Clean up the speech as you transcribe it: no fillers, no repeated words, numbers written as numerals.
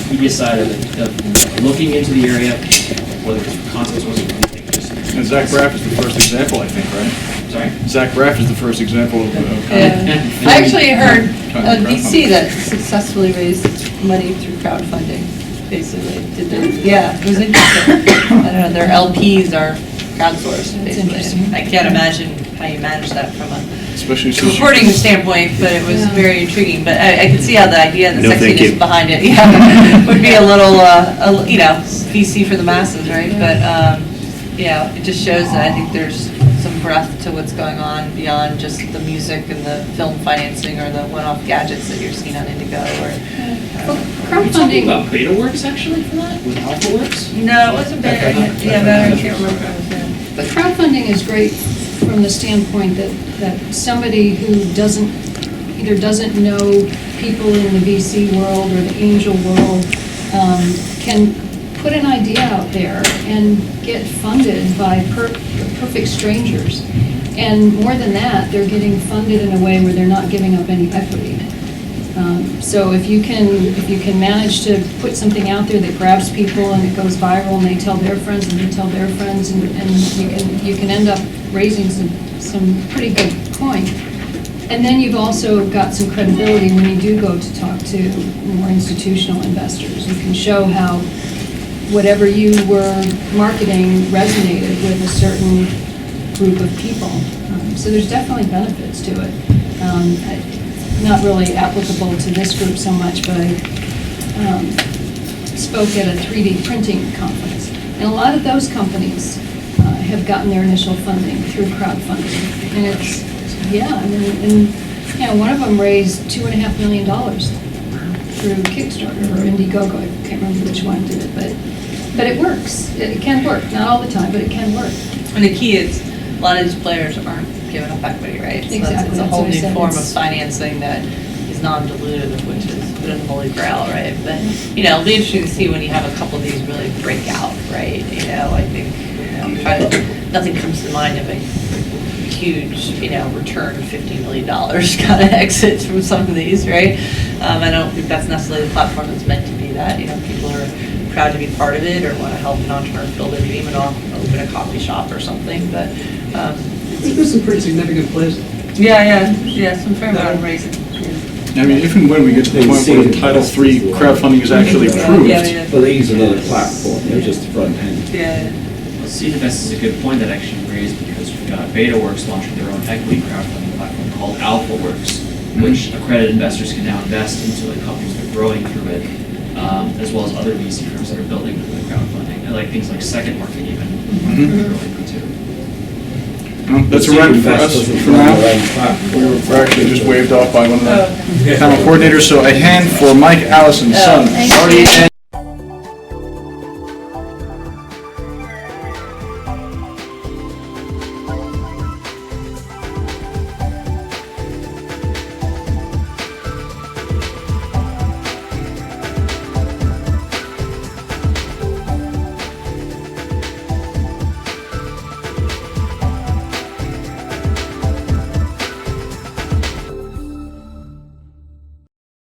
media side of looking into the area, whether it's concepts or something. And Zach Braff is the first example, I think, right? Sorry? Zach Braff is the first example of. Yeah. I actually heard Kind of DC that successfully raised money through crowdfunding, basically. Yeah, it was interesting. I don't know, their LPs are crowdsourced, basically. interesting. I can't imagine how you manage that from a Especially since you- reporting standpoint, but it was Yeah. very intriguing. But I could see how the idea, the No, thank sexiness you. behind it, yeah, would be a little, VC for the masses, right? But, it just shows that I think there's some breadth to what's going on beyond just the music and the film financing or the one-off gadgets that you're seeing on Indigo or. Well, Are we talking crowdfunding, about BetaWorks actually for that, with AlphaWorks? No, it wasn't better. Yeah, better. I can't remember what it was then. but crowdfunding is great from the standpoint that somebody who either doesn't know people in the VC world or the angel world can put an idea out there and get funded by perfect strangers. And more than that, they're getting funded in a way where they're not giving up any equity. So if you can manage to put something out there that grabs people and it goes viral and they tell their friends and they tell their friends and you can end up raising some pretty good coin. And then you've also got some credibility when you do go to talk to more institutional investors. You can show how whatever you were marketing resonated with a certain group of people. So there's definitely benefits to it. Not really applicable to this group so much, but I spoke at a 3D printing conference. And a lot of those companies have gotten their initial funding through crowdfunding. And it's, one of them raised $2.5 million through Kickstarter or Indiegogo. I can't remember which one did it, but it works. It can work. Not all the time, but it can work. And the key is, a lot of these players aren't giving up equity, right? So Exactly, It's a that's whole what I new said, form of it's- financing that is non-dilutive, which is a bit of the holy grail, right? But, it'll be interesting to see when you have a couple of these really break out, right? I think, nothing comes to mind of a huge, return of $50 million kind of exit from some of these, right? I don't think that's necessarily the platform that's meant to be that. People are proud to be part of it or want to help an entrepreneur build their dream and open a coffee shop or something, but. There's some pretty significant players. Yeah, some fair amount of raising. I mean, if and when we get to the point where Title III crowdfunding is actually approved, But they use another platform, they're just the front end. Yeah. Well, CDFS is a good point that actually you raised because BetaWorks launching their own equity crowdfunding platform called AlphaWorks, which accredited investors can now invest into the companies that are growing through it, as well as other VC firms that are building with the crowdfunding, and like things like Second Market even, growing too. well, that's a wrap for us for now. We're actually just waved off by one of the panel coordinators, so a hand for Mike Allison's son, thank Marty you. and